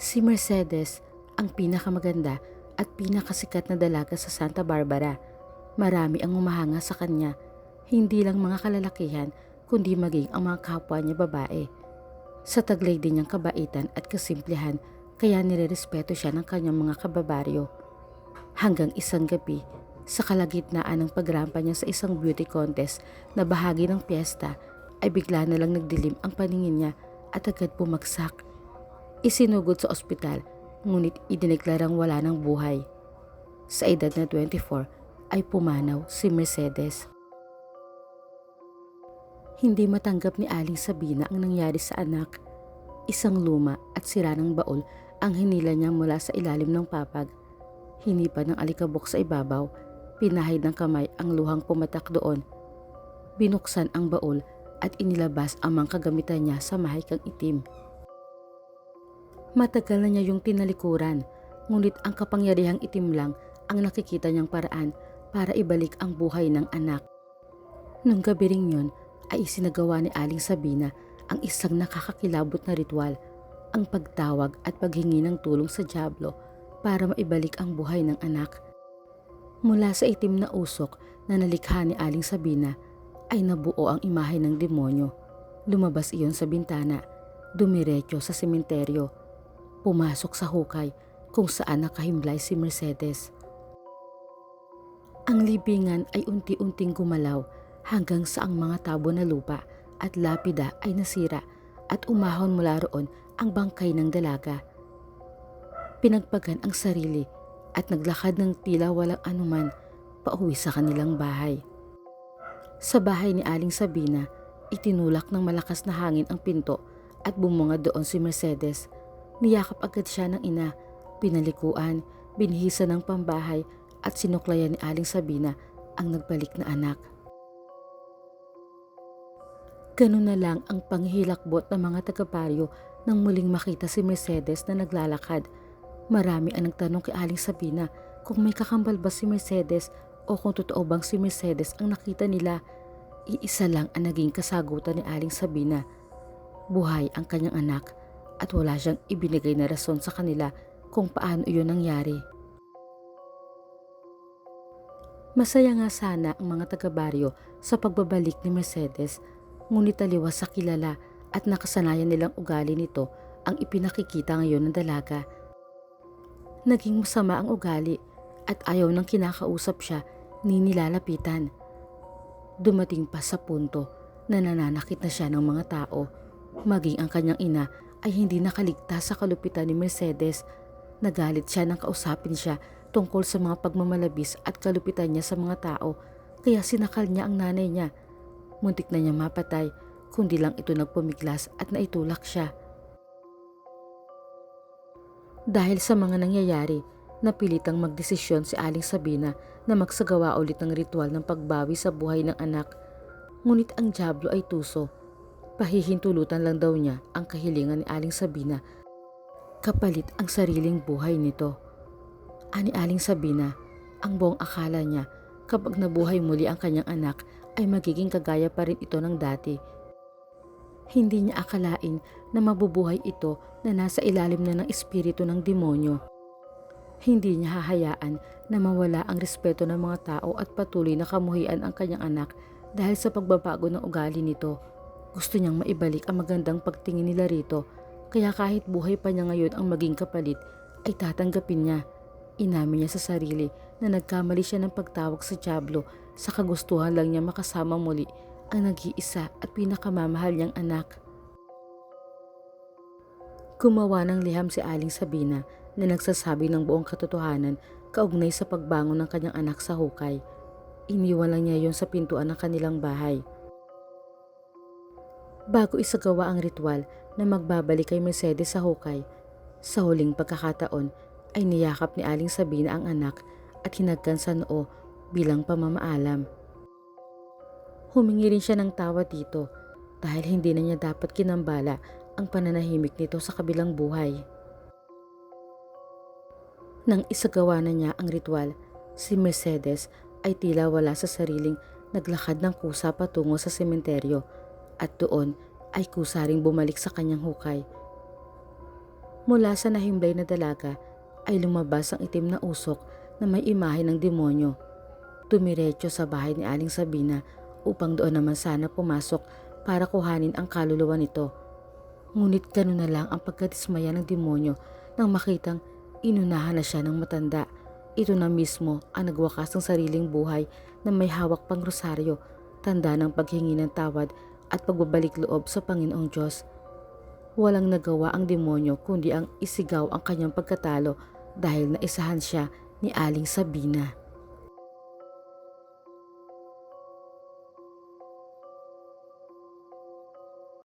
Si Mercedes ang pinakamaganda at pinakasikat na dalaga sa Santa Barbara. Marami ang humahanga sa kanya, hindi lang mga kalalakihan kundi maging ang mga kapwa niya babae. Sa taglay din niyang kabaitan at kasimplihan kaya nirerespeto siya ng kanyang mga kababaryo. Hanggang isang gabi, sa kalagitnaan ng pagrampa niya sa isang beauty contest na bahagi ng piyesta, ay bigla na lang nagdilim ang paningin niya at agad bumagsak. Isinugod sa ospital, ngunit idineklarang wala ng buhay. Sa edad na 24 ay pumanaw si Mercedes. Hindi matanggap ni Aling Sabina ang nangyari sa anak. Isang luma at sira ng baul ang hinila niya mula sa ilalim ng papag. Hinipa ng alikabok sa ibabaw, pinahid ng kamay ang luhang pumatak doon. Binuksan ang baul at inilabas ang mga kagamitan niya sa mahikang itim. Matagal na niya yung tinalikuran, ngunit ang kapangyarihang itim lang ang nakikita niyang paraan para ibalik ang buhay ng anak. Nung gabi ring yun ay isinagawa ni Aling Sabina ang isang nakakakilabot na ritual, ang pagtawag at paghingi ng tulong sa dyablo para maibalik ang buhay ng anak. Mula sa itim na usok na nalikha ni Aling Sabina ay nabuo ang imahe ng demonyo. Lumabas iyon sa bintana, dumiretso sa sementeryo, pumasok sa hukay kung saan nakahimlay si Mercedes. Ang libingan ay unti-unting gumalaw hanggang sa ang mga tabo na lupa at lapida ay nasira at umahon mula roon ang bangkay ng dalaga. Pinagpagan ang sarili at naglakad ng tila walang anuman pauwi sa kanilang bahay. Sa bahay ni Aling Sabina, itinulak ng malakas na hangin ang pinto at bumungad doon si Mercedes. Niyakap agad siya ng ina, pinalikuan, binihisa ng pambahay at sinuklayan ni Aling Sabina ang nagbalik na anak. Ganun na lang ang panghilakbot ng mga taga-baryo nang muling makita si Mercedes na naglalakad. Marami ang nagtanong kay Aling Sabina kung may kakambal ba si Mercedes o kung totoo bang si Mercedes ang nakita nila. Iisa lang ang naging kasagutan ni Aling Sabina. Buhay ang kanyang anak at wala siyang ibinigay na rason sa kanila kung paano iyon nangyari. Masaya nga sana ang mga taga-baryo sa pagbabalik ni Mercedes, ngunit taliwas sa kilala at nakasanayan nilang ugali nito ang ipinakikita ngayon ng dalaga. Naging masama ang ugali at ayaw nang kinakausap siya ni nilalapitan. Dumating pa sa punto na nananakit na siya ng mga tao. Maging ang kanyang ina ay hindi nakaligtas sa kalupitan ni Mercedes. Nagalit siya nang kausapin siya tungkol sa mga pagmamalabis at kalupitan niya sa mga tao, kaya sinakal niya ang nanay niya. Muntik na niya mapatay, kundi lang ito nagpumiglas at naitulak siya. Dahil sa mga nangyayari, napilitang magdesisyon si Aling Sabina na magsagawa ulit ng ritual ng pagbawi sa buhay ng anak. Ngunit ang dyablo ay tuso. Pahihintulutan lang daw niya ang kahilingan ni Aling Sabina kapalit ang sariling buhay nito. Ani Aling Sabina, ang buong akala niya kapag nabuhay muli ang kanyang anak ay magiging kagaya pa rin ito ng dati. Hindi niya akalain na mabubuhay ito na nasa ilalim na ng espiritu ng demonyo. Hindi niya hahayaan na mawala ang respeto ng mga tao at patuloy na kamuhian ang kanyang anak dahil sa pagbabago ng ugali nito. Gusto niyang maibalik ang magandang pagtingin nila rito, kaya kahit buhay pa niya ngayon ang maging kapalit ay tatanggapin niya. Inamin niya sa sarili na nagkamali siya ng pagtawag sa dyablo sa kagustuhan lang niya makasama muli ang nag-iisa at pinakamamahal niyang anak. Gumawa ng liham si Aling Sabina na nagsasabi ng buong katotohanan kaugnay sa pagbangon ng kanyang anak sa hukay. Iniwan lang niya yon sa pintuan ng kanilang bahay. Bago isagawa ang ritual na magbabalik kay Mercedes sa hukay, sa huling pagkakataon ay niyakap ni Aling Sabina ang anak at hinagkan sa noo bilang pamamaalam. Humingi rin siya ng tawad dito dahil hindi na niya dapat kinambala ang pananahimik nito sa kabilang buhay. Nang isagawa na niya ang ritual, si Mercedes ay tila wala sa sariling naglakad ng kusa patungo sa sementeryo at doon ay kusa ring bumalik sa kanyang hukay. Mula sa nahimlay na dalaga ay lumabas ang itim na usok na may imahe ng demonyo. Tumiretso sa bahay ni Aling Sabina upang doon naman sana pumasok para kuhanin ang kaluluwa nito. Ngunit gano'n na lang ang pagkadismaya ng demonyo nang makitang inunahan na siya ng matanda. Ito na mismo ang nagwakas ng sariling buhay na may hawak pang rosaryo, tanda ng paghingi ng tawad at pagbabalik loob sa Panginoong Diyos. Walang nagawa ang demonyo kundi ang isigaw ang kanyang pagkatalo dahil naisahan siya ni Aling Sabina.